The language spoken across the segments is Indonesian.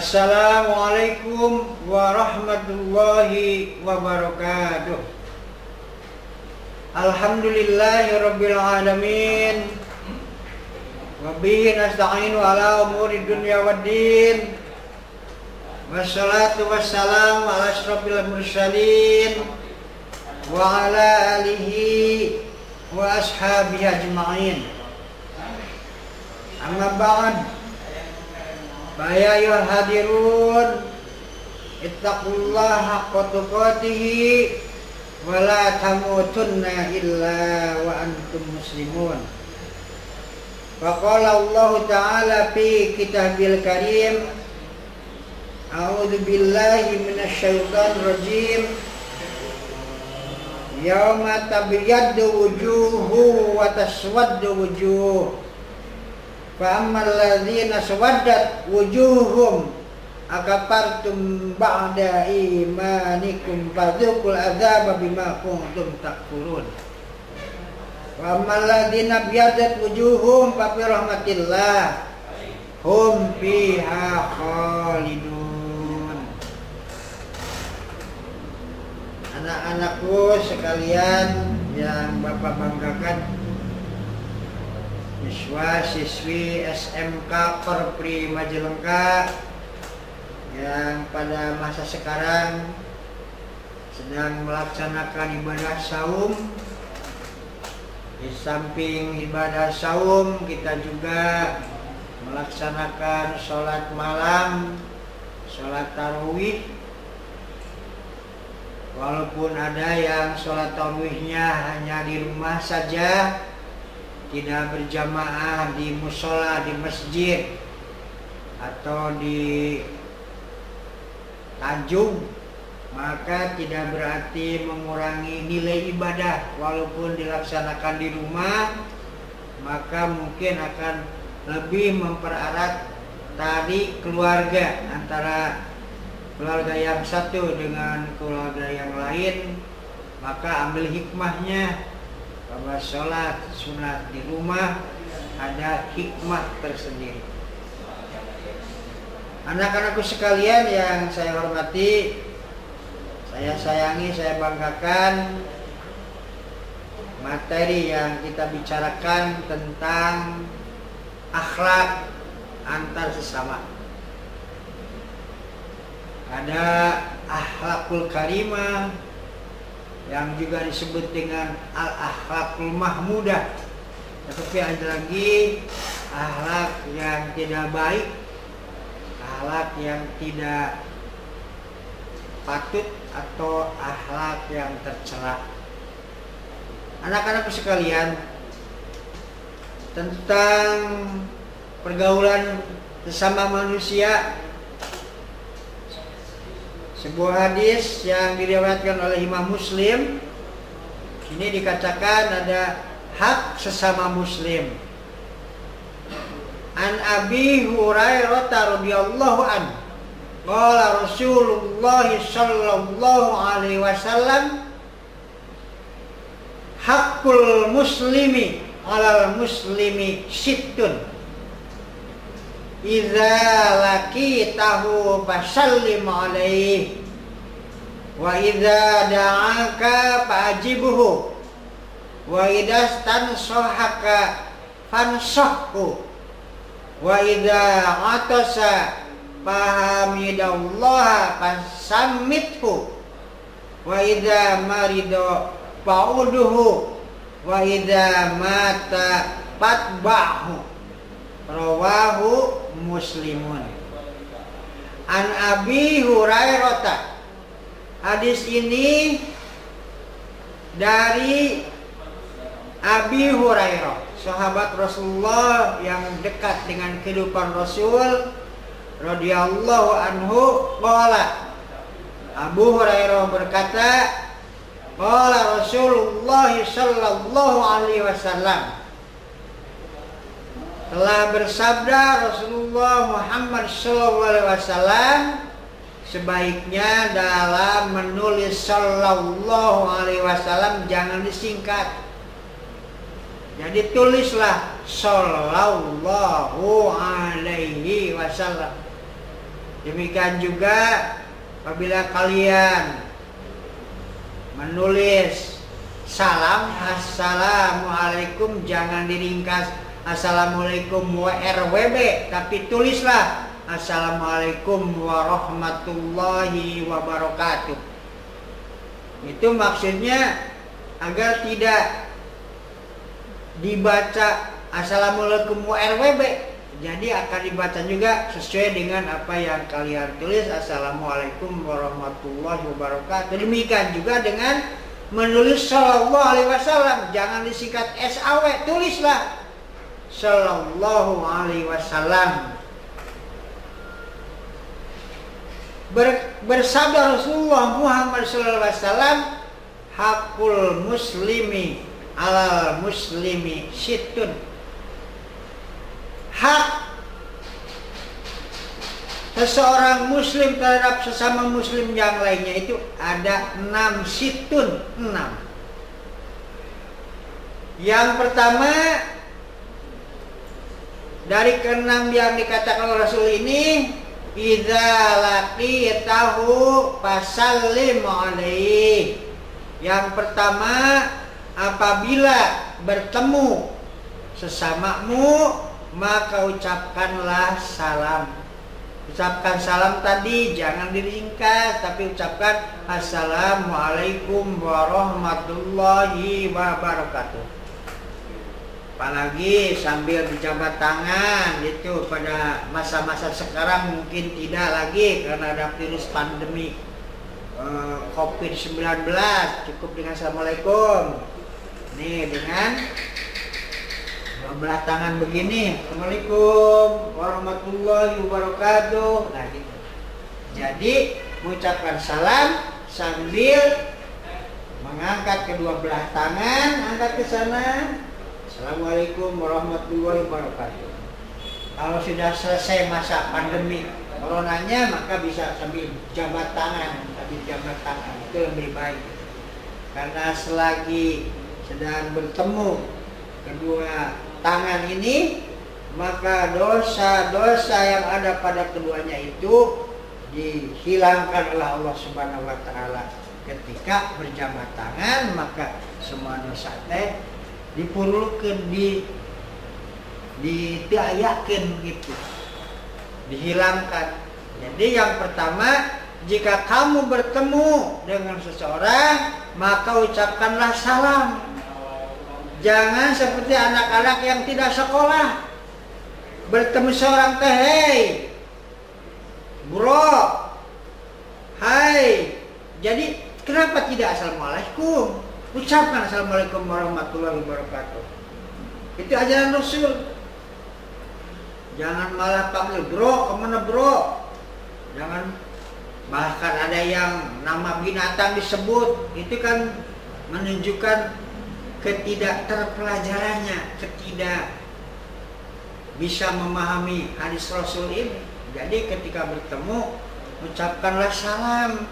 Assalamualaikum warahmatullahi wabarakatuh. Alhamdulillahirabbil alamin. Wa bihi nasta'inu ala umuri dunya waddin. Wassalatu wassalamu ala asyrafil mursalin wa ala alihi wa ashabihi ajma'in. Amma ba'd. Ya ayyuhal hadirun, ittaqullaha haqqa tuqatih wa la tamutunna illa wa antum muslimun. Wa qala Allah ta'ala fi kitabil karim, a'udzu billahi minasyaitonir rajim. Yauma tabyaddu wujuhu wa taswaddu wujuh. Fa ammal ladzina sawaddat wujuhum akafartum ba'da imanikum fadzuqul adzaba bima kuntum takfurun. Wa ammal ladzina biyaddat wujuhum fa fi rahmatillah hum fiha khalidun. Anak-anakku sekalian yang Bapak banggakan, siswa-siswi SMK Korpri Majalengka yang pada masa sekarang sedang melaksanakan ibadah saum. Di samping ibadah saum, kita juga melaksanakan sholat malam, sholat tarawih. Walaupun ada yang sholat tarawihnya hanya di rumah saja, tidak berjamaah di musola, di masjid atau di Tanjung, maka tidak berarti mengurangi nilai ibadah. Walaupun dilaksanakan di rumah, maka mungkin akan lebih mempererat tali keluarga antara keluarga yang satu dengan keluarga yang lain. Maka ambil hikmahnya bahwa sholat sunat di rumah ada hikmah tersendiri. Anak-anakku sekalian yang saya hormati, saya sayangi, saya banggakan, materi yang kita bicarakan tentang akhlak antar sesama. Ada akhlakul karimah yang juga disebut dengan al-akhlakul mahmudah. Tetapi ada lagi akhlak yang tidak baik, akhlak yang tidak patut, atau akhlak yang tercela. Anak-anakku sekalian, tentang pergaulan sesama manusia, sebuah hadis yang diriwayatkan oleh Imam Muslim, ini dikatakan ada hak sesama muslim. An Abi Hurairah radhiyallahu anhu, qala Rasulullah sallallahu alaihi wasallam, haqqul muslimi 'alal muslimi sittun. Idza laqitahu fasallim alaihi wa idza da'aka fa'jibhu wa idza stansahaka fansahhu wa idza atasa fahamidallaha fasammithu wa idza marida fa'uduhu wa idza mata fatba'hu. Rawahu Muslimun. An Abi Hurairah. Hadis ini dari Abi Hurairah, sahabat Rasulullah yang dekat dengan kehidupan Rasul radhiyallahu anhu. Qala, Abu Hurairah berkata, qala Rasulullah sallallahu alaihi wasallam, telah bersabda Rasulullah Muhammad SAW, sebaiknya dalam menulis sallallahu alaihi wasallam jangan disingkat. Jadi tulislah sallallahu alaihi wasallam. Demikian juga apabila kalian menulis salam assalamualaikum, jangan diringkas assalamualaikum WRWB, tapi tulislah assalamualaikum warahmatullahi wabarakatuh. Itu maksudnya agar tidak dibaca assalamualaikum WRWB, jadi akan dibaca juga sesuai dengan apa yang kalian tulis, assalamualaikum warahmatullahi wabarakatuh. Demikian juga dengan menulis sallallahu alaihi wasallam, jangan disingkat SAW, tulislah sallallahu alaihi wasallam. Bersabda Rasulullah Muhammad sallallahu alaihi wasallam, hakul muslimi alal muslimi situn. Hak seseorang muslim terhadap sesama muslim yang lainnya itu ada 6 situn, 6. Yang pertama dari ke-6 yang dikatakan oleh Rasul ini, idza laqitahu fasallim alaihi. Yang pertama, apabila bertemu sesamamu maka ucapkanlah salam. Ucapkan salam tadi jangan diringkas, tapi ucapkan assalamualaikum warahmatullahi wabarakatuh. Apalagi sambil berjabat tangan itu pada masa-masa sekarang mungkin tidak lagi karena ada virus pandemi COVID-19. Cukup dengan assalamualaikum. Nih dengan belah tangan begini, assalamualaikum warahmatullahi wabarakatuh. Nah gitu. Jadi mengucapkan salam sambil mengangkat kedua belah tangan, angkat ke sana. Assalamualaikum warahmatullahi wabarakatuh. Kalau sudah selesai masa pandemi coronanya, maka bisa sambil jabat tangan, itu lebih baik. Karena selagi sedang bertemu kedua tangan ini, maka dosa-dosa yang ada pada keduanya itu dihilangkan oleh Allah Subhanahu wa taala. Ketika berjabat tangan, maka semua dosa teh dipurulkeun, ditiayakeun gitu, dihilangkan. Jadi yang pertama, jika kamu bertemu dengan seseorang maka ucapkanlah salam. Jangan seperti anak-anak yang tidak sekolah, bertemu seorang teh, hey bro, hai. Jadi kenapa tidak assalamualaikum? Ucapkan assalamualaikum warahmatullahi wabarakatuh. Itu ajaran Rasul. Jangan malah panggil bro, kemana bro? Jangan, bahkan ada yang nama binatang disebut, itu kan menunjukkan ketidak terpelajarannya, ketidak bisa memahami hadis Rasul ini. Jadi ketika bertemu ucapkanlah salam.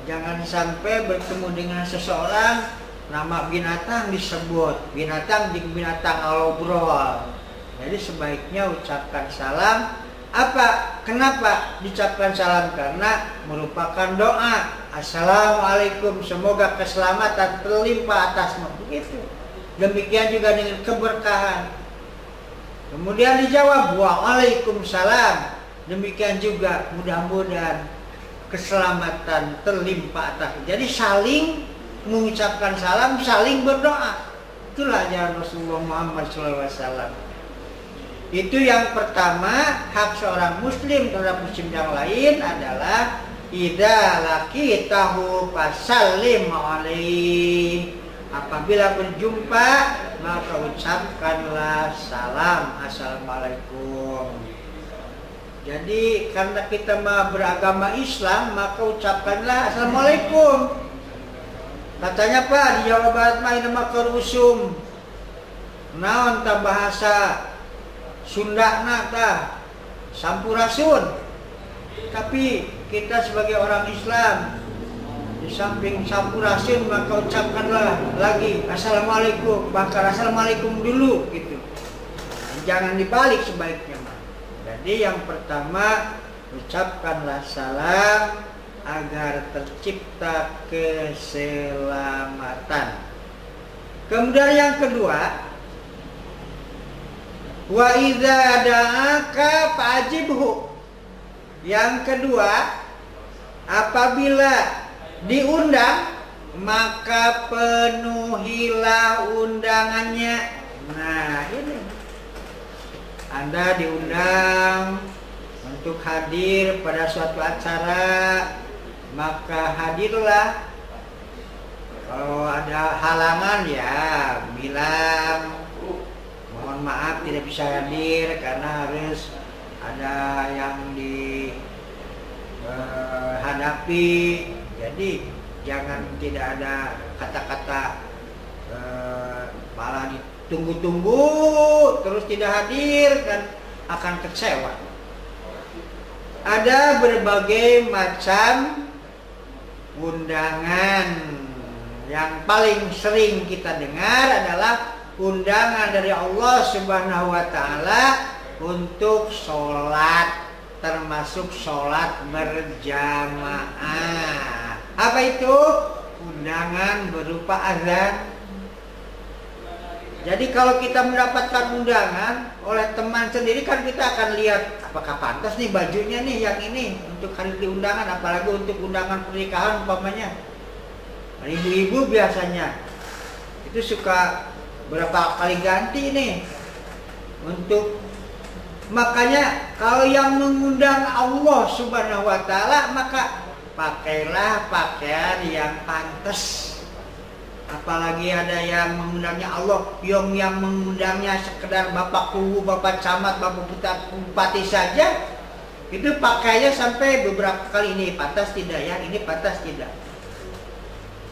Jangan sampai bertemu dengan seseorang nama binatang disebut, binatang alobrol. Jadi sebaiknya ucapkan salam. Apa? Kenapa diucapkan salam? Karena merupakan doa. Assalamualaikum, semoga keselamatan terlimpah atasmu. Begitu. Demikian juga dengan keberkahan. Kemudian dijawab waalaikumsalam. Demikian juga mudah-mudahan keselamatan terlimpah atasmu. Jadi saling mengucapkan salam, saling berdoa. Itulah ajaran Rasulullah Muhammad SAW. Itu yang pertama, hak seorang muslim terhadap muslim yang lain adalah idza laqitahu fasallim alaihi. Apabila berjumpa maka ucapkanlah salam, assalamualaikum. Jadi karena kita beragama Islam maka ucapkanlah assalamualaikum. Katanya Pak di Jawa Barat mah nama kerusum. Naon ta bahasa Sundana tah sampurasun. Tapi kita sebagai orang Islam di samping sampurasun maka ucapkanlah lagi assalamualaikum, bahkan assalamualaikum dulu gitu. Jangan dibalik sebaiknya. Jadi yang pertama ucapkanlah salam agar tercipta keselamatan. Kemudian yang kedua, wa idza da'aka fa'ajibhu. Yang kedua, apabila diundang maka penuhilah undangannya. Nah, ini Anda diundang untuk hadir pada suatu acara, maka hadirlah. Kalau ada halangan ya bilang mohon maaf tidak bisa hadir karena harus ada yang dihadapi. Jadi jangan tidak ada kata-kata malah ditunggu-tunggu terus tidak hadir, kan akan kecewa. Ada berbagai macam undangan. Yang paling sering kita dengar adalah undangan dari Allah Subhanahu wa Ta'ala untuk sholat, termasuk sholat berjamaah. Apa itu? Undangan berupa azan. Jadi kalau kita mendapatkan undangan oleh teman sendiri, kan kita akan lihat apakah pantas nih bajunya nih yang ini untuk hadir di undangan, apalagi untuk undangan pernikahan umpamanya. Ibu-ibu biasanya itu suka berapa kali ganti nih untuk, makanya kalau yang mengundang Allah Subhanahu wa Ta'ala maka pakailah pakaian yang pantas. Apalagi ada yang mengundangnya Allah, yang mengundangnya sekedar bapak kubu, bapak camat, bapak bupati saja, itu pakainya sampai beberapa kali, ini pantas tidak ya, ini pantas tidak.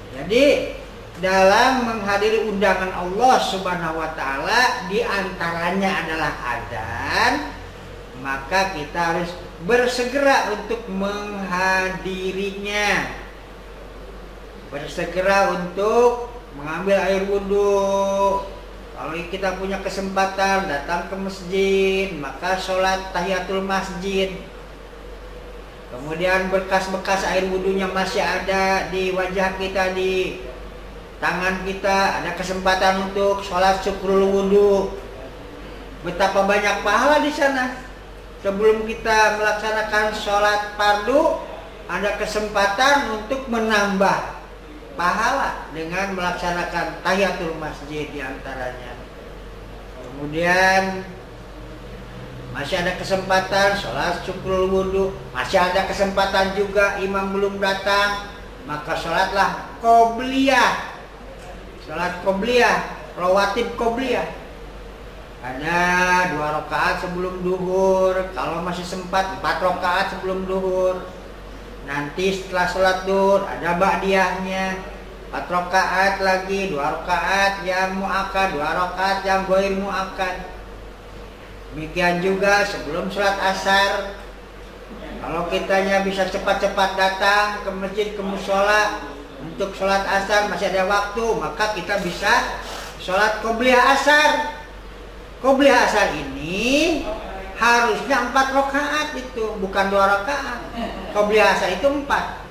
Jadi dalam menghadiri undangan Allah Subhanahu wa Ta'ala diantaranya adalah azan, maka kita harus bersegera untuk menghadirinya, bersegera untuk mengambil air wudhu. Kalau kita punya kesempatan datang ke masjid, maka sholat tahiyatul masjid. Kemudian bekas-bekas air wudhunya masih ada di wajah kita, di tangan kita, ada kesempatan untuk sholat syukrul wudhu. Betapa banyak pahala di sana. Sebelum kita melaksanakan sholat fardu, ada kesempatan untuk menambah pahala dengan melaksanakan tahiyatul masjid diantaranya. Kemudian masih ada kesempatan sholat syukrul wudhu, masih ada kesempatan juga imam belum datang, maka sholatlah qobliyah, sholat qobliyah, rawatib qobliyah. Ada 2 rakaat sebelum duhur, kalau masih sempat 4 rakaat sebelum duhur. Nanti setelah sholat duhur ada ba'diyahnya, 4 rakaat lagi, 2 rakaat yang mu'akkad, 2 rakaat yang ghair mu'akkad. Demikian juga sebelum sholat asar. Kalau kitanya bisa cepat-cepat datang ke masjid, ke mushola untuk sholat asar, masih ada waktu, maka kita bisa sholat qobliyah asar. Qobliyah asar ini harusnya 4 rakaat itu, bukan 2 rakaat. Qobliyah asar itu 4.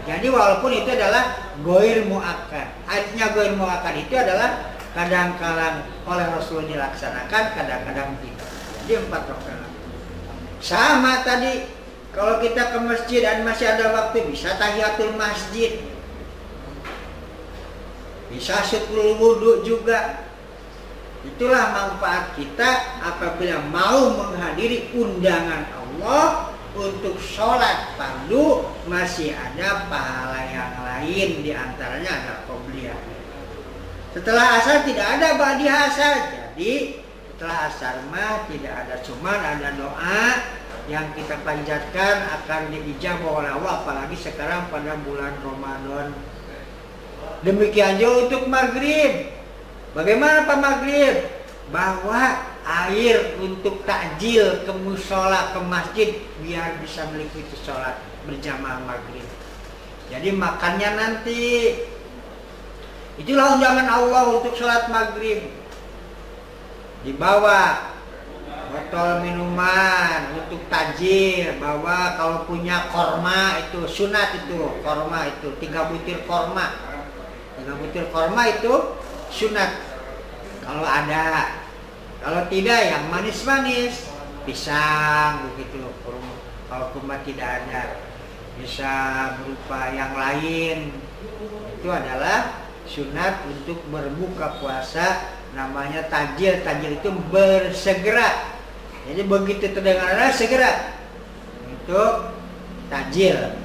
Jadi walaupun itu adalah ghair mu'akkad. Artinya ghair mu'akkad itu adalah kadang-kadang oleh Rasul dilaksanakan, kadang-kadang tidak. Jadi 4 rakaat. Sama tadi, kalau kita ke masjid dan masih ada waktu, bisa tahiyatul masjid, bisa syukrul wudhu juga. Itulah manfaat kita apabila mau menghadiri undangan Allah untuk sholat fardu, masih ada pahala yang lain, diantaranya ada qobliyah. Setelah asar tidak ada ba'diyah asar. Jadi setelah asar mah tidak ada, cuman ada doa yang kita panjatkan akan diijabah oleh Allah, apalagi sekarang pada bulan Ramadan. Demikian juga untuk maghrib. Bagaimana Pak maghrib? Bahwa air untuk takjil ke mushola, ke masjid, biar bisa mengikuti sholat berjamaah maghrib. Jadi makannya nanti. Itulah undangan Allah untuk sholat maghrib. Dibawa botol minuman untuk tajil, bahwa kalau punya korma itu sunat, itu korma itu 3 butir korma, 3 butir korma itu sunat kalau ada. Kalau tidak yang manis-manis, pisang begitu. Kalau kurma tidak ada, bisa berupa yang lain. Itu adalah sunat untuk berbuka puasa, namanya tajil. Tajil itu bersegera. Jadi begitu terdengar segera untuk tajil.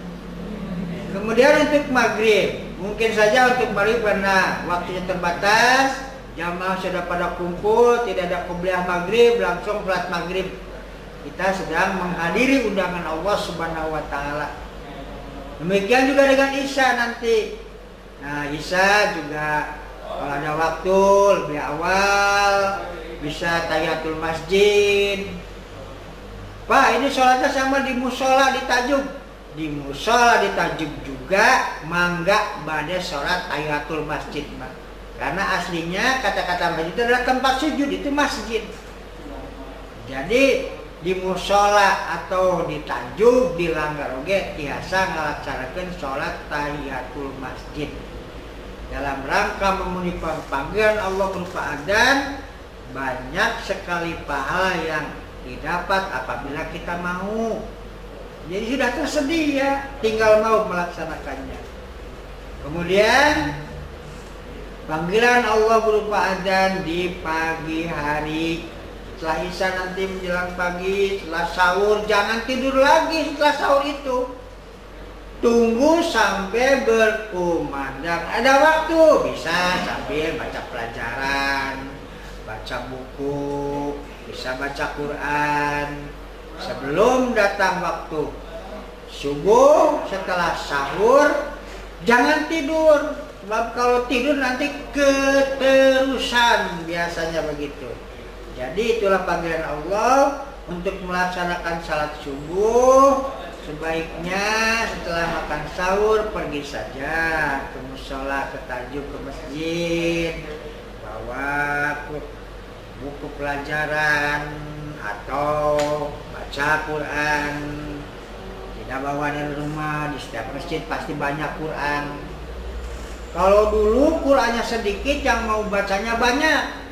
Kemudian untuk maghrib, mungkin saja untuk maghrib karena waktunya terbatas, jamaah sudah pada kumpul, tidak ada qobliyah maghrib, langsung sholat maghrib. Kita sedang menghadiri undangan Allah Subhanahu wa Ta'ala. Demikian juga dengan Isya nanti. Nah, Isya juga kalau ada waktu lebih awal, bisa tahiyatul masjid. Pak, ini sholatnya sama di musola di Tajuk. Di musola di Tajuk juga mangga pada sholat tahiyatul masjid, Pak. Karena aslinya kata-kata masjid itu adalah tempat sujud, itu masjid. Jadi di musola atau di Tajuk, di Langgar oge biasa ngalaksanakeun sholat tahiyatul masjid dalam rangka memenuhi panggilan Allah berupa adzan. Banyak sekali pahala yang didapat apabila kita mau. Jadi sudah tersedia, tinggal mau melaksanakannya. Kemudian panggilan Allah berupa adzan di pagi hari. Setelah Isya nanti menjelang pagi, setelah sahur jangan tidur lagi setelah sahur itu. Tunggu sampai berkumandang ada waktu, bisa sambil baca pelajaran, baca buku, bisa baca Quran sebelum datang waktu subuh. Setelah sahur jangan tidur, sebab kalau tidur nanti keterusan, biasanya begitu. Jadi itulah panggilan Allah untuk melaksanakan salat subuh. Sebaiknya setelah makan sahur pergi saja ke musola, ke Tajuk, ke masjid, bawa buku pelajaran atau baca Quran. Tidak bawa dari rumah, di setiap masjid pasti banyak Quran. Kalau dulu Qurannya sedikit, yang mau bacanya banyak.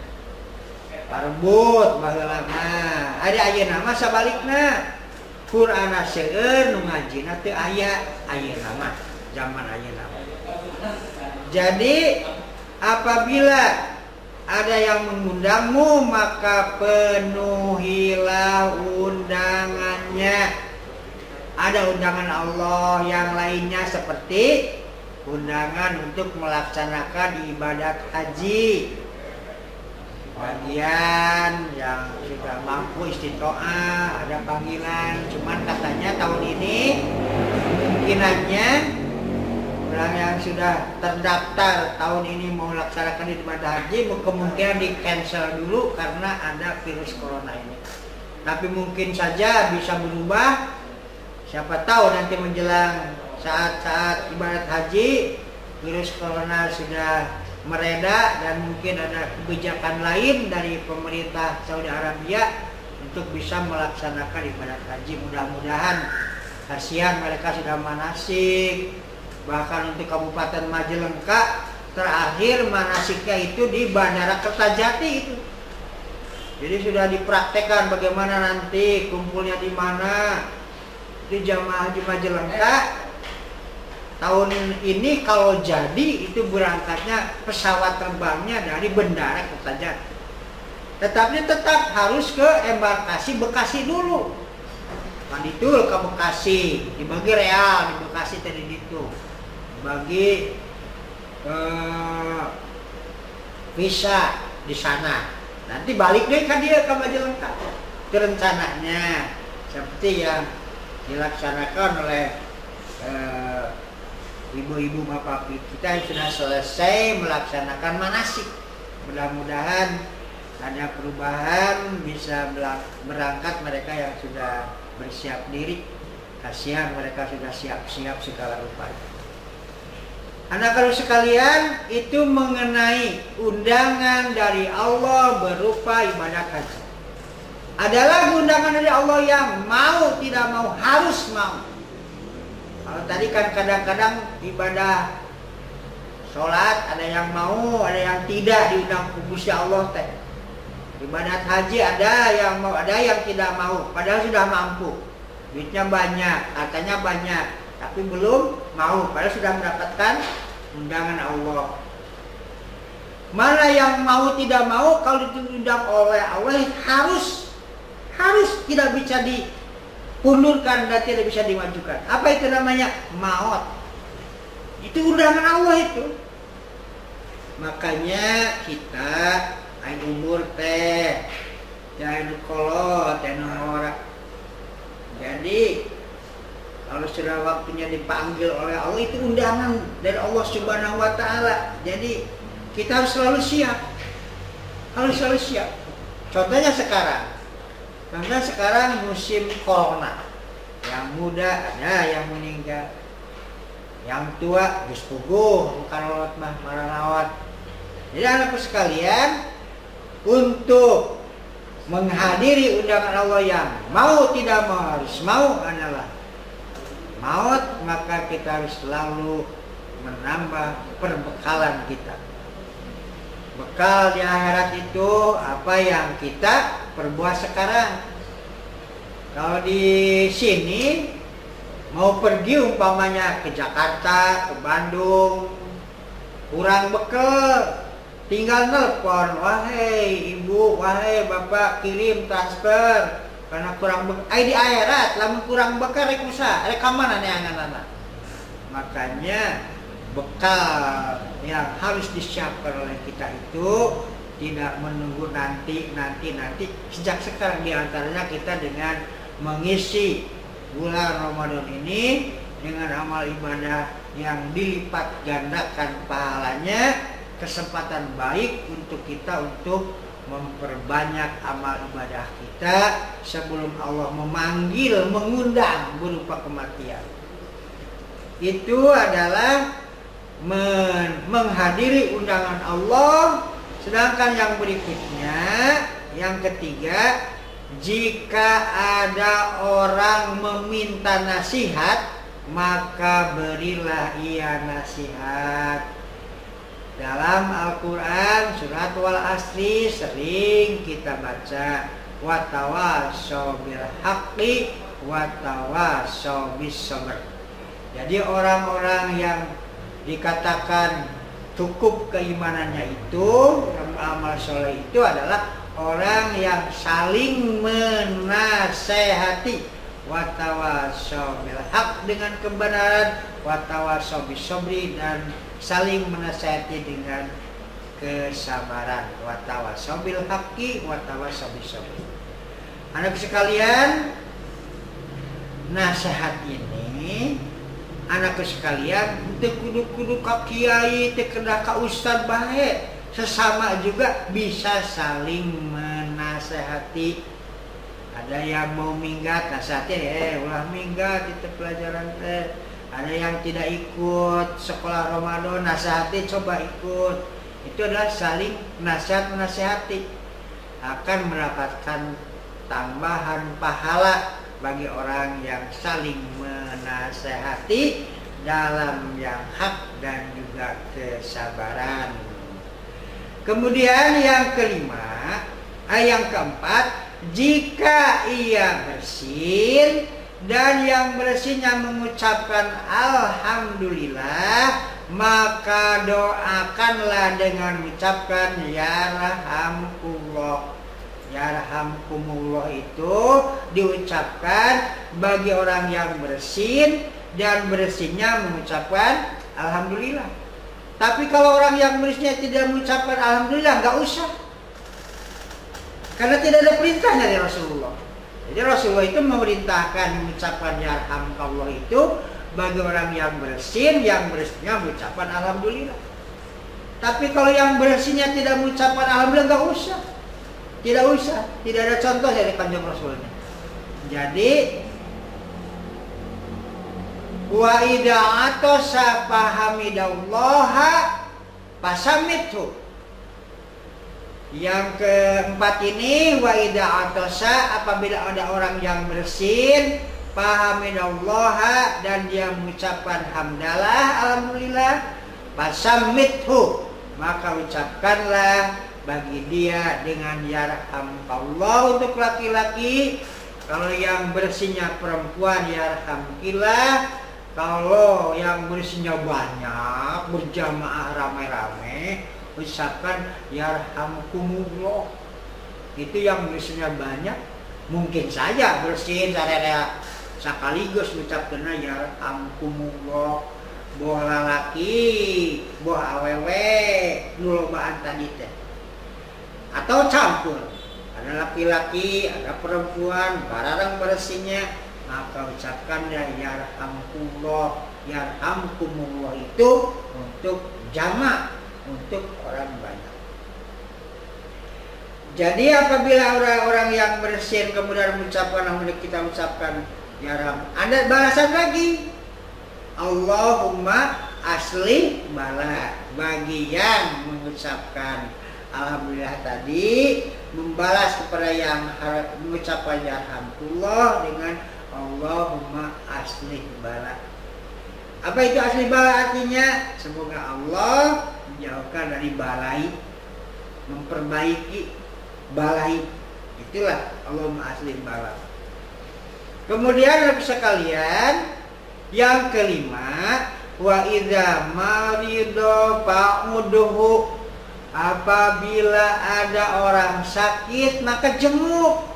Parbut baheula mah ada ayeuna mah sabalikna. Qur'ana seueur nu ngajina teu aya ayeuna mah, zaman ayeuna. Jadi apabila ada yang mengundangmu, maka penuhilah undangannya. Ada undangan Allah yang lainnya seperti undangan untuk melaksanakan ibadat haji. Bagian yang sudah mampu istiqoah ada panggilan, cuman katanya tahun ini kemungkinannya orang yang sudah terdaftar tahun ini mau melaksanakan ibadah haji kemungkinan di cancel dulu karena ada virus corona ini. Tapi mungkin saja bisa berubah, siapa tahu nanti menjelang saat-saat ibadat haji virus corona sudah mereda dan mungkin ada kebijakan lain dari pemerintah Saudi Arabia untuk bisa melaksanakan ibadat haji. Mudah-mudahan, kasihan mereka sudah manasik. Bahkan untuk Kabupaten Majalengka terakhir manasiknya itu di Bandara Kertajati itu. Jadi sudah dipraktekkan bagaimana nanti kumpulnya di mana. Itu jamaah haji Majalengka tahun ini kalau jadi itu berangkatnya pesawat terbangnya dari Bandara Kertajati. Tetapi tetap harus ke embarkasi Bekasi dulu. Manditul ke Bekasi, dibagi real di Bekasi tadi itu. Dibagi visa di sana. Nanti balik deh kan dia ke Majalengka. Itu rencananya seperti yang dilaksanakan oleh ibu-ibu bapak kita yang sudah selesai melaksanakan manasik. Mudah-mudahan ada perubahan, bisa berangkat mereka yang sudah bersiap diri. Kasihan mereka sudah siap-siap segala rupa. Anak-anak sekalian, itu mengenai undangan dari Allah berupa ibadat haji. adalah undangan dari Allah yang mau tidak mau harus mau. Kalau tadi kan kadang-kadang ibadah sholat ada yang mau, ada yang tidak diundang Gusti Allah teh. Ibadat haji ada yang mau, ada yang tidak mau, padahal sudah mampu. Duitnya banyak, hartanya banyak, tapi belum mau, padahal sudah mendapatkan undangan Allah. Mana yang mau tidak mau, kalau diundang oleh Allah harus tidak bisa dipundurkan dan tidak bisa dimajukan. Apa itu namanya? Maut. Itu undangan Allah itu. Makanya kita ain umur teh jangan kolot dan orang. Jadi kalau sudah waktunya dipanggil oleh Allah, itu undangan dari Allah Subhanahu wa taala. Jadi kita harus selalu siap. Harus selalu siap. Contohnya sekarang musim corona. Yang muda ada yang meninggal. Yang tua geus puguh, bukan lewat mah marawat. Jadi anakku sekalian, untuk menghadiri undangan Allah yang mau tidak mau harus mau adalah maut, maka kita harus selalu menambah perbekalan kita. Bekal di akhirat itu apa yang kita perbuat sekarang. Kalau di sini mau pergi umpamanya ke Jakarta, ke Bandung, kurang bekal, tinggal nelpon, wahai ibu, wahai bapak, kirim transfer karena kurang bekal. Di akhirat lamun kurang bekal rek usaha, rek kamana neangan-anak. Makanya bekal yang harus disiapkan oleh kita itu tidak menunggu nanti. Sejak sekarang, diantaranya kita dengan mengisi bulan Ramadan ini dengan amal ibadah yang dilipat gandakan pahalanya, kesempatan baik untuk kita untuk memperbanyak amal ibadah kita sebelum Allah memanggil, mengundang berupa kematian. Itu adalah menghadiri undangan Allah. Sedangkan yang berikutnya, yang ketiga, jika ada orang meminta nasihat, maka berilah ia nasihat. Dalam Al-Quran surat Wal Asri sering kita baca, watawassaw bil haqqi watawassaw bis sabr. Jadi orang-orang yang dikatakan cukup keimanannya itu, amal soleh itu adalah orang yang saling menasehati, watawassaw bil haqq dengan kebenaran, watawassaw bis sabri dan saling menasihati dengan kesabaran, watawassaw bil haqqi watawassaw bis sabri. Anak sekalian, nasihat ini anakku sekalian teu kudu ka kiai, teu kedah ka ustad bae, sesama juga bisa saling menasehati. Ada yang mau minggat, nasihati, ulah minggat itu pelajaran teh. Ada yang tidak ikut sekolah Ramadan, nasihati, coba ikut. Itu adalah saling nasihat menasihati, akan mendapatkan tambahan pahala bagi orang yang saling menasehati dalam yang hak dan juga kesabaran. Kemudian yang kelima, yang keempat, jika ia bersin dan yang bersihnya mengucapkan alhamdulillah, maka doakanlah dengan mengucapkan yarhamkumullah. Yarhamkumullah itu diucapkan bagi orang yang bersin dan bersihnya mengucapkan alhamdulillah. Tapi kalau orang yang bersihnya tidak mengucapkan alhamdulillah, nggak usah, karena tidak ada perintah dari Rasulullah. Jadi Rasulullah itu memerintahkan mengucapkan yarhamkallah itu bagi orang yang bersin, yang bersihnya mengucapkan alhamdulillah. Tapi kalau yang bersihnya tidak mengucapkan alhamdulillah, nggak usah. Tidak usah, tidak ada contoh dari kanjeng Rasulnya. Jadi wa idza atasa fahamidallaha pasamithu. Yang keempat ini wa idza atasa, apabila ada orang yang bersin, fahamidallaha, dan dia mengucapkan hamdalah, alhamdulillah, fasammithu, maka ucapkanlah bagi dia dengan yarhamkallah untuk laki-laki. Kalau yang bersinnya perempuan, yarhamkillah. Kalau yang bersinnya banyak, berjamaah ramai-ramai, ucapkan yarhamkumullah. Itu yang bersinnya banyak, mungkin saja bersin sararea sekaligus ucapkan yarhamkumullah. Boh lalaki, boh awewe, lolobaan tadi teh. Atau campur, ada laki-laki, ada perempuan, barang bersinnya, maka ucapkanlah yarhamkumullah. Yarhamkumullah itu untuk jamak, untuk orang banyak. Jadi apabila orang-orang yang bersin kemudian mengucapkan, kita ucapkan yarham, ada balasan lagi, Allahumma asli bala, bagi yang mengucapkan alhamdulillah tadi, membalas kepada yang mengucapkan yarhamkullah dengan Allahumma asli bala. Apa itu asli bala artinya? Semoga Allah menjauhkan dari balai, memperbaiki balai. Itulah Allahumma asli bala. Kemudian Bapak sekalian, yang kelima, wa idza marido fa'udhu, apabila ada orang sakit maka jenguk.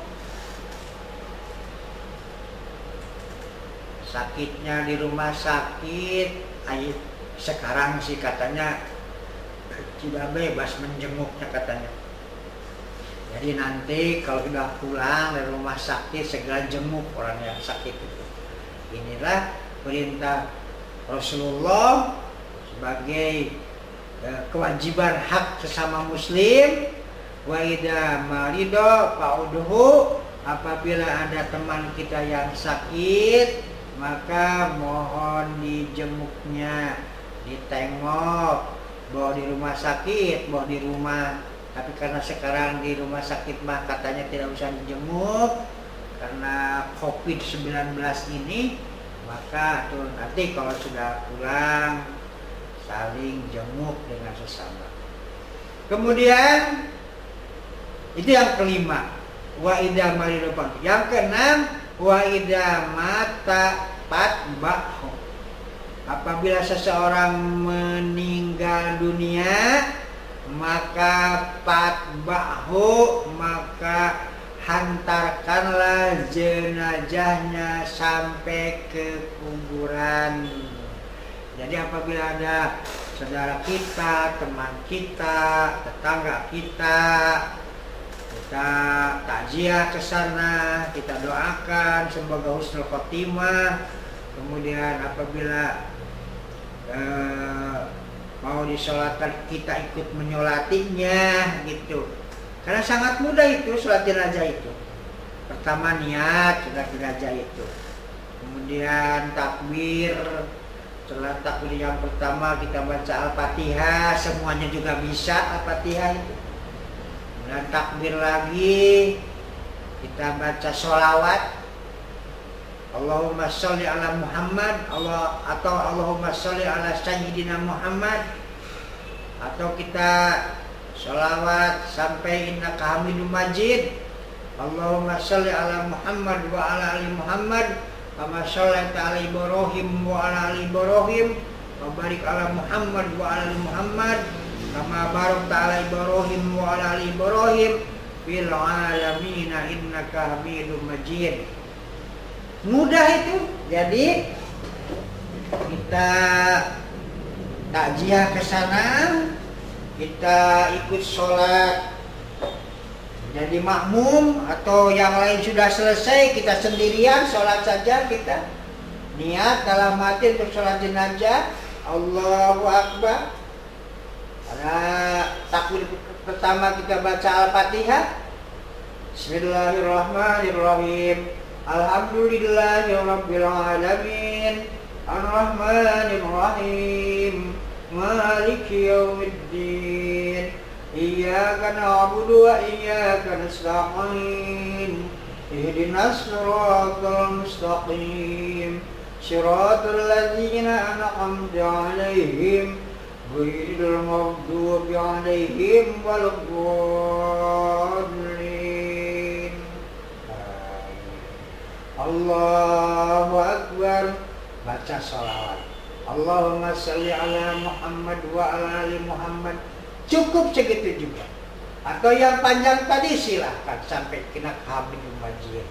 Sakitnya di rumah sakit, sekarang sih katanya tidak bebas menjenguknya katanya. Jadi nanti kalau sudah pulang dari rumah sakit segera jenguk orang yang sakit itu. Inilah perintah Rasulullah sebagai kewajiban hak sesama muslim. Wa idza marido fa'udhu, apabila ada teman kita yang sakit maka mohon dijenguknya, ditengok, bawa di rumah sakit, bawa di rumah. Tapi karena sekarang di rumah sakit mah katanya tidak usah dijenguk karena COVID-19 ini, maka tuh nanti kalau sudah pulang saling jenguk dengan sesama. Kemudian itu yang kelima, wa idza marido. Yang keenam, wa idza mata fatba'hu, apabila seseorang meninggal dunia maka fatba'hu, maka hantarkanlah jenazahnya sampai ke kuburan. Jadi apabila ada saudara kita, teman kita, tetangga kita takziah ke sana, kita doakan semoga husnul khotimah. Kemudian apabila mau disolatkan, kita ikut menyolatinya gitu. Karena sangat mudah itu sholat jenazah itu. Pertama niat sholat jenazah itu. Kemudian takbir. Setelah takbir yang pertama kita baca Al-Fatihah, semuanya juga bisa Al-Fatihah itu. Kemudian takbir lagi, kita baca sholawat. Allahumma sholli ala Muhammad, atau Allahumma sholli ala Sayyidina Muhammad, atau kita sholawat sampai innaka hamidum majid. Allahumma sholli ala Muhammad wa ala ali Muhammad kama shallaita ala Ibrahim wa ala ali Ibrahim wa barik ala Muhammad wa ala ali Muhammad kama barakta ala Ibrahim wa ala ali Ibrahim fil alamin innaka hamidum majid. Mudah itu. Jadi kita takziah ke sana, kita ikut sholat jadi makmum, atau yang lain sudah selesai kita sendirian sholat saja, kita niat dalam hati untuk sholat jenazah, Allahu Akbar. Pada takbir pertama kita baca Al-Fatihah, Bismillahirrahmanirrahim, Alhamdulillahirabbil alamin, Ar-Rahmanir Rahim, Maliki yaumiddin, Iyyaka na'budu wa iyyaka nasta'in. Ihdinas siratal mustaqim. Siratal ladzina an'amta 'alaihim ghairil maghdubi 'alaihim waladdallin. Allahu Akbar. Baca sholawat. Allahumma sholli ala Muhammad wa ala ali Muhammad. Cukup segitu juga. Atau yang panjang tadi silahkan sampai kena habibul majid.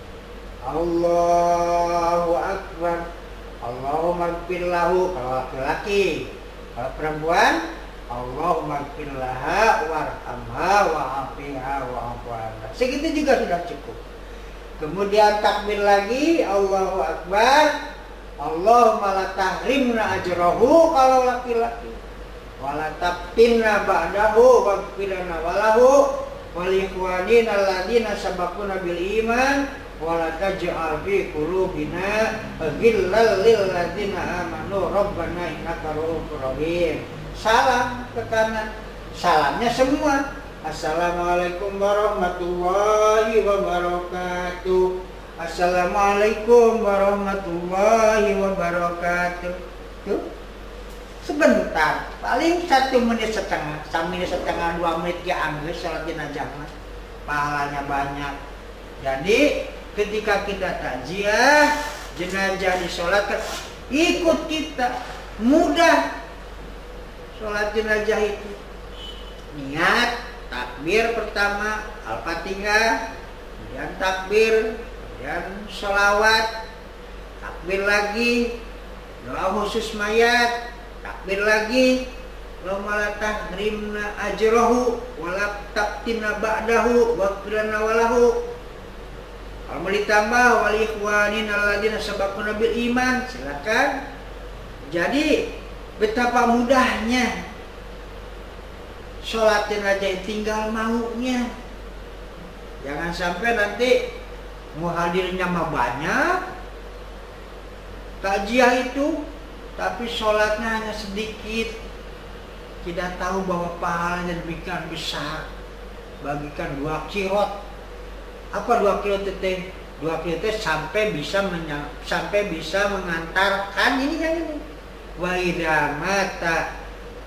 Allahu Akbar. Allahumma ighfir lahu kalau laki-laki. Kalau perempuan, Allahumma ighfir laha warhamha wa'afiha wa'fu anha. Segitu juga sudah cukup. Kemudian takbir lagi, Allahu Akbar. Allahumma la tahrimna ajrahu kalau laki-laki. Wala tabtinna ba'dahu waghfirna walahu wal ikhwanina alladziina sabaquna bil iman wala taj'al fi qulubina ghillal lil ladzina amanu rabbana innaka ra'ufur rahim. Salam ke kanan. Salamnya semua. Assalamualaikum warahmatullahi wabarakatuh. Assalamualaikum warahmatullahi wabarakatuh. Tuh. Sebentar, paling 1 menit setengah, 1 menit setengah, 2 menit ya ambil sholat jenazah, pahalanya banyak. Jadi ketika kita takziah jenazah disolatkan, ikut kita, mudah sholat jenazah itu. Niat takbir pertama Al-Fatihah, kemudian takbir, kemudian sholawat, takbir lagi, doa khusus mayat, takbir lagi, Allahumma la tahrimna ajrahu wa la tabtinna ba'dahu waghfirna walahu. Kalau mau ditambah wal ikhwanin alladzina sabaquna bil iman, silakan. Jadi betapa mudahnya sholat jenazah, tinggal maunya. Jangan sampai nanti muhadirnya mah banyak takziah itu, tapi sholatnya hanya sedikit. Tidak tahu bahwa pahalanya demikian besar. Bagikan 2 qirot. Apa 2 qirot itu? 2 qirot itu sampai bisa mengantarkan ini yang ini. Wa idza mata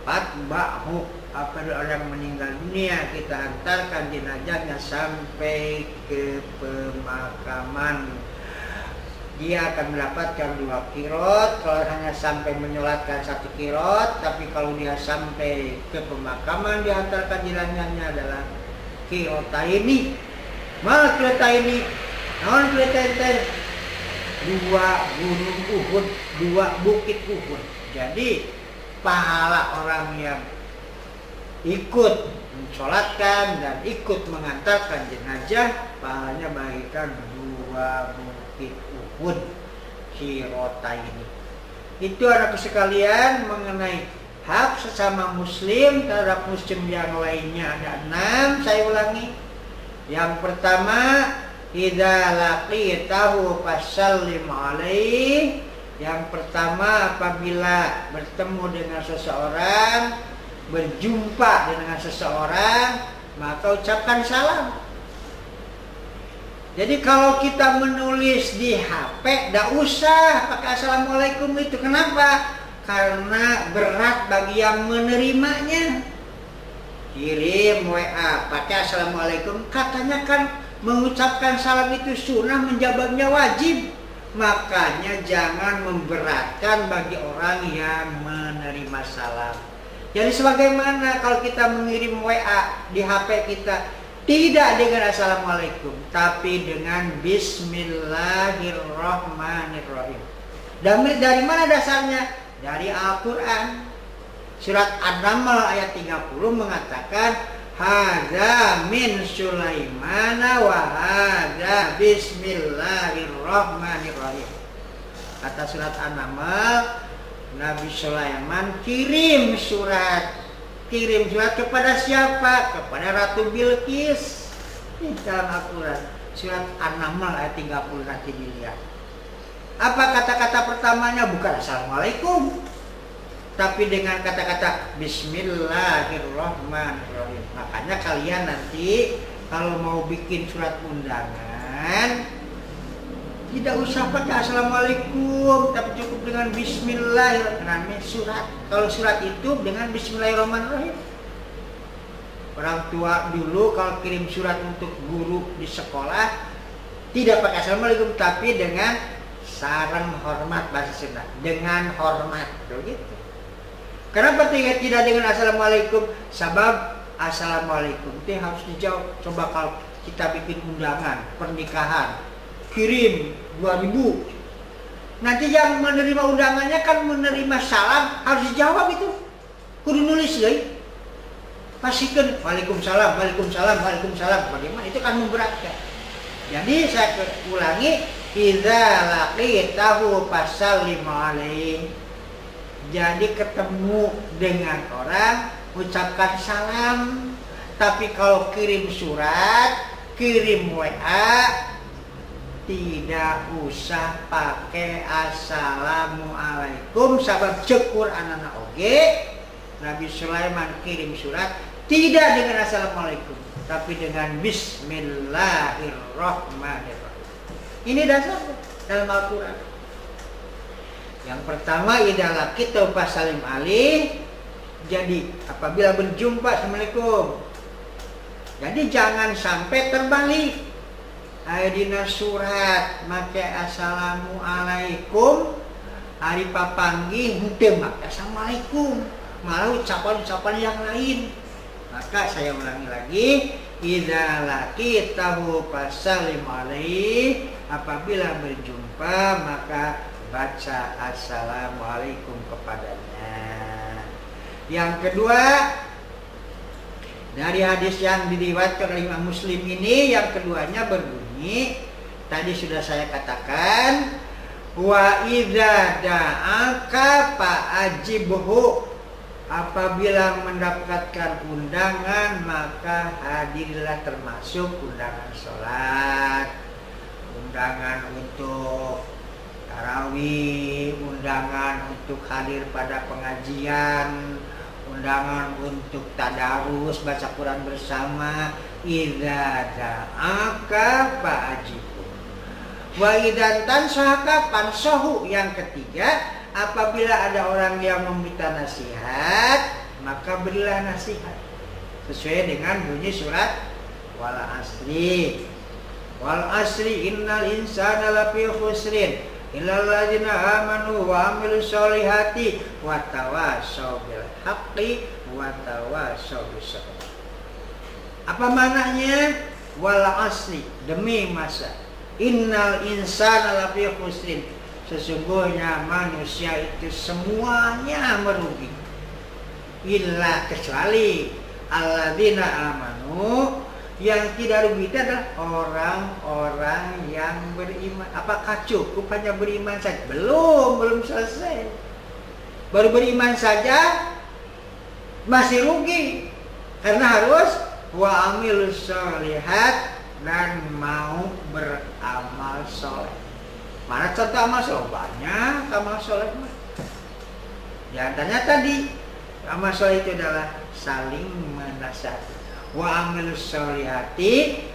fatba'hu. Apa orang meninggal dunia, kita antarkan jenazahnya sampai ke pemakaman. Dia akan mendapatkan 2 qirot kalau hanya sampai menyolatkan 1 qirot. Tapi kalau dia sampai ke pemakaman, diantarkan jenazahnya adalah qirotaini. Mal qirotaini, non qirotaini, 2 gunung Uhud, 2 bukit Uhud. Jadi pahala orang yang ikut mensolatkan dan ikut mengantarkan jenazah, pahalanya bagikan 2 bukit Uhud, qirotaini. Itu anak sekalian mengenai hak sesama muslim terhadap muslim yang lainnya ada 6. Saya ulangi. Yang pertama, idza laqitahu fasallim alaihi. Yang pertama, apabila bertemu dengan seseorang, berjumpa dengan seseorang, maka ucapkan salam. Jadi kalau kita menulis di HP, tidak usah pakai assalamualaikum itu. Kenapa? Karena berat bagi yang menerimanya. Kirim WA pakai assalamualaikum, katanya kan mengucapkan salam itu sunnah, menjawabnya wajib. Makanya jangan memberatkan bagi orang yang menerima salam. Jadi sebagaimana kalau kita mengirim WA di HP kita, tidak dengan assalamualaikum, tapi dengan bismillahirrahmanirrahim. Dan dari mana dasarnya? Dari Al-Quran. Surat An-Naml ayat 30 mengatakan, hadza min Sulaimana wa hadza bismillahirrahmanirrahim. Kata surat An-Naml, Nabi Sulaiman kirim surat kepada siapa? Kepada Ratu Bilqis. Ini dalam Al-Quran, surat An-Naml ayat 30, nanti dilihat. Apa kata-kata pertamanya? Bukan assalamualaikum, tapi dengan kata-kata Bismillahirrahmanirrahim. Makanya kalian nanti kalau mau bikin surat undangan tidak usah pakai Assalamualaikum, tapi cukup dengan Bismillahirrahmanirrahim. Surat, kalau surat itu dengan Bismillahirrahmanirrahim. Orang tua dulu kalau kirim surat untuk guru di sekolah tidak pakai Assalamualaikum, tapi dengan sareng hormat, bahasa Sunda, dengan hormat, begitu. Kenapa tidak dengan Assalamualaikum? Sebab Assalamualaikum itu harus dijawab. Coba kalau kita bikin undangan pernikahan, kirim 2.000. Nanti yang menerima undangannya kan menerima salam, harus dijawab itu. Kudu nulis deh. Pastikan Waalaikumsalam, Waalaikumsalam, Waalaikumsalam. Bagaimana? Itu kan memberatkan. Jadi saya ulangi, idza laqitahu fasallim alaihi. Jadi ketemu dengan orang ucapkan salam. Tapi kalau kirim surat, kirim WA, tidak usah pakai Assalamualaikum. Sabab cekur anak-anak oge Nabi Sulaiman kirim surat tidak dengan Assalamualaikum, tapi dengan Bismillahirrahmanirrahim. Ini dasar dalam Al-Quran. Yang pertama, idza laqitu fasallim alaihi. Jadi apabila berjumpa, Assalamualaikum. Jadi jangan sampai terbalik. Dina surat make Assalamualaikum, hari papanggih henteu make Assalamualaikum, malah ucapan-ucapan yang lain. Maka saya ulangi lagi, idza laqitahu fasallim alaihi. Apabila berjumpa maka baca Assalamualaikum kepadanya. Yang kedua, dari hadis yang diriwayatkan oleh Imam Muslim ini, yang keduanya berbunyi, tadi sudah saya katakan, wa idza da'aka fa'ajibhu. Apabila mendapatkan undangan maka hadirlah, termasuk undangan sholat, undangan untuk tarawih, undangan untuk hadir pada pengajian, undangan untuk tadarus, baca Quran bersama. Idza da'aka fa'ajibhu wa idza tansahaka fansahu. Yang ketiga, apabila ada orang yang meminta nasihat, maka berilah nasihat sesuai dengan bunyi surat wal asri. Wal asri innal insana lafi khusrin illal ladzina amanu wa amilus solihati wa tawassaw bil haqqi wa tawassaw bis sabr. Apa maknanya? Wal asri, demi masa. Innal insana lafi khusrin, sesungguhnya manusia itu semuanya merugi. Illa, kecuali alladzina amanu, yang tidak rugi itu adalah orang-orang yang beriman. Apakah cukup hanya beriman saja? Belum selesai. Baru beriman saja masih rugi, karena harus wa amilus sholihat, dan mau beramal soleh. Mana contoh amal soleh? Banyak amal soleh. Di antaranya tadi, amal soleh itu adalah saling menasihati. Wa amilus sholihati,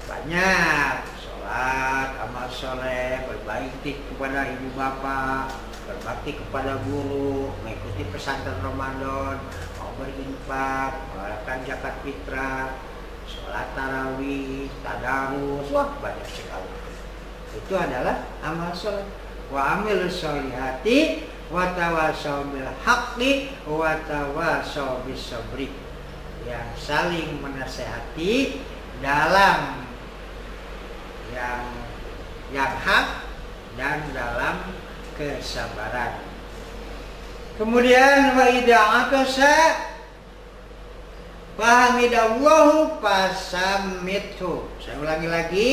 banyak sholat, amal soleh, berbakti kepada ibu bapak, berbakti kepada guru, mengikuti pesantren Ramadan, mau berinfak, mengeluarkan zakat fitrah, sholat tarawih, tadarus, wah banyak sekali. Itu adalah amal soleh. Wa amilus sholihati wa tawassaw bil haqqi wa tawassaw bis sabri, yang saling menasehati dalam yang hak dan dalam kesabaran. Kemudian wa idza atasa fahamidallahu fasammithu. Saya ulangi lagi,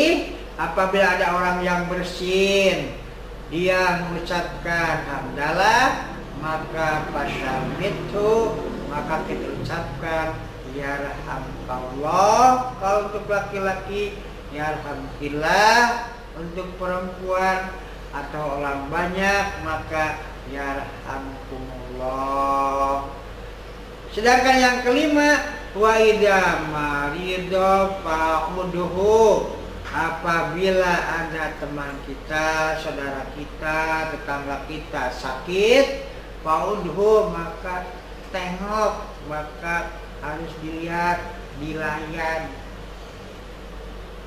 apabila ada orang yang bersin, dia mengucapkan hamdalah, maka fasammithu, maka kita ucapkan yarhamkallah. Kalau untuk laki-laki, yarhamkillah. Untuk perempuan atau orang banyak, maka yarhamkumullah. Sedangkan yang kelima, wa idza marido fa'udhu, apabila ada teman kita, saudara kita, tetangga kita sakit, fa'udhu, maka tengok, maka harus dilihat, dilayan.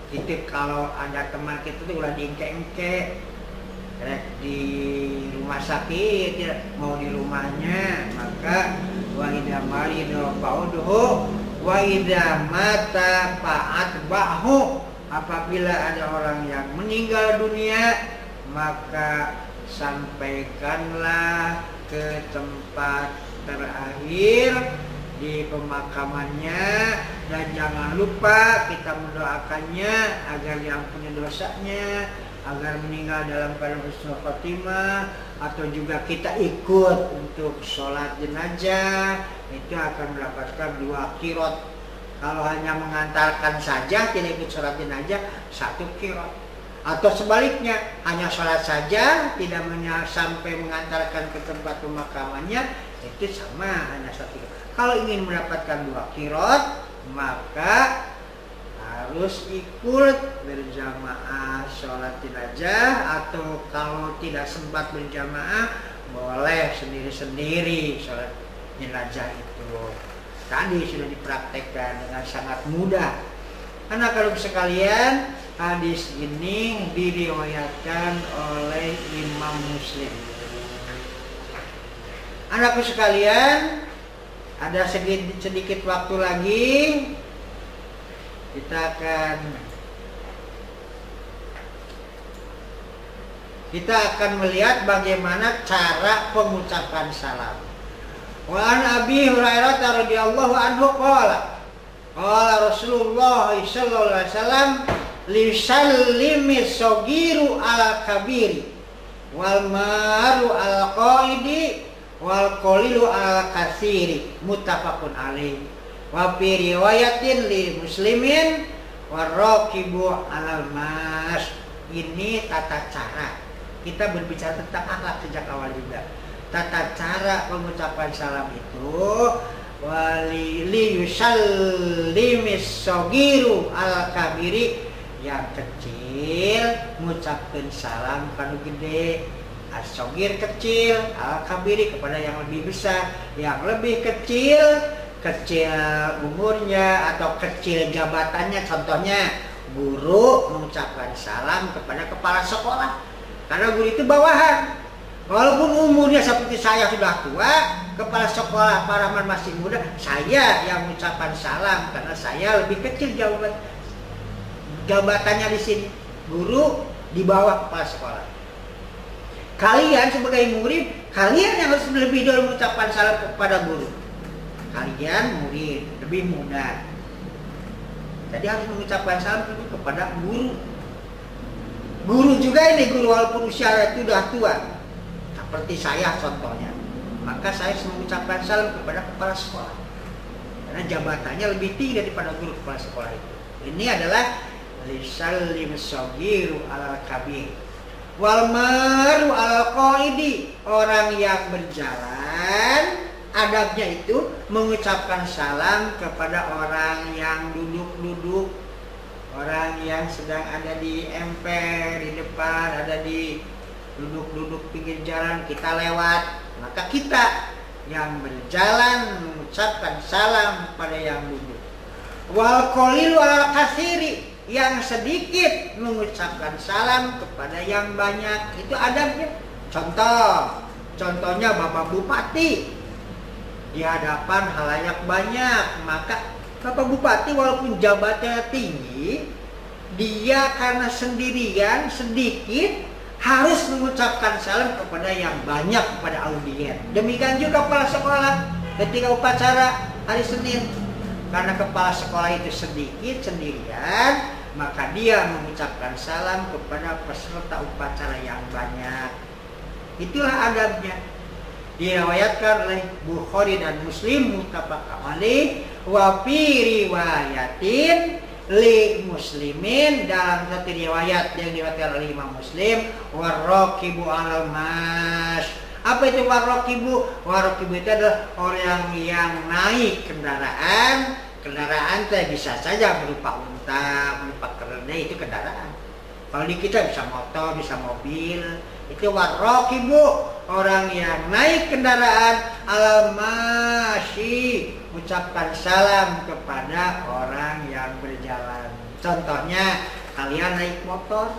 Itu kalau ada teman kita tuh udah diengke-engke di rumah sakit, ya, mau di rumahnya, maka wa idza marido fa'udhu wa idza mata fa'atbahu, apabila ada orang yang meninggal dunia, maka sampaikanlah ke tempat terakhir di pemakamannya, dan jangan lupa kita mendoakannya agar diampuni dosanya, agar meninggal dalam keadaan husnul khotimah, atau juga kita ikut untuk sholat jenazah, itu akan mendapatkan 2 qirot. Kalau hanya mengantarkan saja, tidak ikut sholat jenazah, 1 qirot. Atau sebaliknya, hanya sholat saja, tidak sampai mengantarkan ke tempat pemakamannya, itu sama, hanya 1 qirot. Kalau ingin mendapatkan 2 qirot, maka harus ikut berjamaah sholat jenazah, atau kalau tidak sempat berjamaah, boleh sendiri-sendiri sholat jenazah itu. Tadi sudah dipraktekkan dengan sangat mudah. Anak-anak sekalian, hadis ini diriwayatkan oleh Imam Muslim. Anakku sekalian, ada sedikit waktu lagi, kita akan melihat bagaimana cara pengucapan salam. Wa an Abi Hurairah radhiyallahu anhu qala Rasulullah sallallahu alaihi wasallam li sallimi sagiru al kabiri wal maru al qaidi wal qalilu al katsiri, muttafaqun alaih. Wa fi riwayatin li muslimin waraqibu alal mas. Ini tata cara. Kita berbicara tentang akhlak sejak awal juga. Tata cara pengucapan salam itu, wali yusallimis sagiru al kabiri, yang kecil mengucapkan salam kanu gede, as-sagir kecil, al-kabiri kepada yang lebih besar, yang lebih kecil umurnya atau kecil jabatannya. Contohnya guru mengucapkan salam kepada kepala sekolah, karena guru itu bawahan. Walaupun umurnya seperti saya sudah tua, kepala sekolah Pak Rahman masih muda, saya yang mengucapkan salam karena saya lebih kecil jabatannya di sini. Guru di bawah kepala sekolah. Kalian sebagai murid, kalian yang harus lebih dulu mengucapkan salam kepada guru. Kalian murid, lebih muda, jadi harus mengucapkan salam kepada guru. Guru juga ini, guru walaupun usia itu sudah tua, seperti saya contohnya, maka saya harus mengucapkan salam kepada kepala sekolah, karena jabatannya lebih tinggi daripada guru kepala sekolah itu. Ini adalah lisallim sagiru al kabir wal maru al qaidi, orang yang berjalan adabnya itu mengucapkan salam kepada orang yang duduk-duduk, orang yang sedang ada di emper di depan, ada di duduk-duduk pinggir jalan, kita lewat, maka kita yang berjalan mengucapkan salam kepada yang duduk. Wal qalilu al katsiri, yang sedikit mengucapkan salam kepada yang banyak, itu adabnya. Contohnya Bapak Bupati di hadapan halayak banyak, maka Bapak Bupati walaupun jabatannya tinggi, dia karena sendirian sedikit harus mengucapkan salam kepada yang banyak, kepada audien. Demikian juga kepala sekolah ketika upacara hari Senin, karena kepala sekolah itu sedikit sendirian, maka dia mengucapkan salam kepada peserta upacara yang banyak. Itulah adabnya. Diriwayatkan oleh Bukhari dan Muslim, muttafaqun alaih. Wa fi riwayatin li muslimin, dalam satu riwayat yang diriwayatkan oleh Imam Muslim, waraqibu alal mas, Apa itu warokibu? Warokibu itu adalah orang yang naik kendaraan. Kendaraan teh bisa saja berupa unta, berupa keledai, itu kendaraan. Kalau di kita bisa motor, bisa mobil. Itu warokibu, orang yang naik kendaraan. Al-masyi, ucapkan salam kepada orang yang berjalan. Contohnya, kalian naik motor,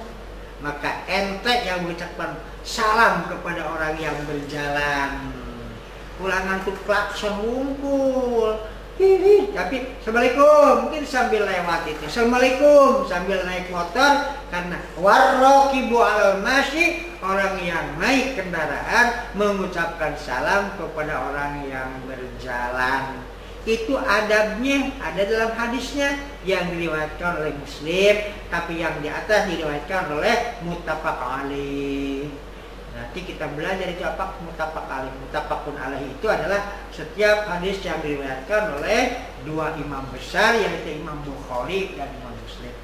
maka ente yang mengucapkan salam kepada orang yang berjalan. Ulangan tuh klakson ngumpul. Tapi assalamualaikum, mungkin sambil lewat itu assalamualaikum sambil naik motor, karena warrokibu al-masyi, orang yang naik kendaraan mengucapkan salam kepada orang yang berjalan. Itu adabnya ada dalam hadisnya yang diriwayatkan oleh Muslim, tapi yang di atas diriwayatkan oleh muttafaq alaih. Nanti kita belajar itu apa muttafaq alaih. Muttafaqun alaih itu adalah setiap hadis yang diriwayatkan oleh dua imam besar, yaitu Imam Bukhari dan Imam Muslim.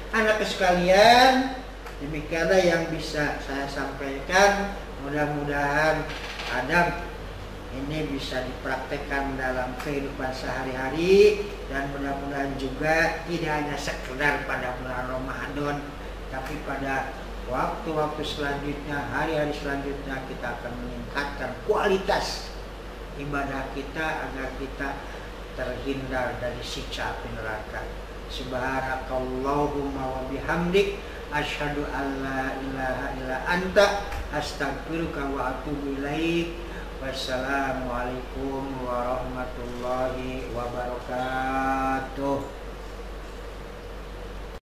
Anak sekalian, demikianlah yang bisa saya sampaikan. Mudah-mudahan adab ini bisa dipraktekkan dalam kehidupan sehari-hari, dan mudah-mudahan juga tidak hanya sekedar pada bulan Ramadan, tapi pada waktu-waktu selanjutnya, hari-hari selanjutnya kita akan meningkatkan kualitas ibadah kita agar kita terhindar dari siksa api neraka. Subhanakallahumma wa bihamdik, asyhadu an la ilaha illa anta, astaghfiruka wa atubu ilaik. Wassalamualaikum warahmatullahi wabarakatuh.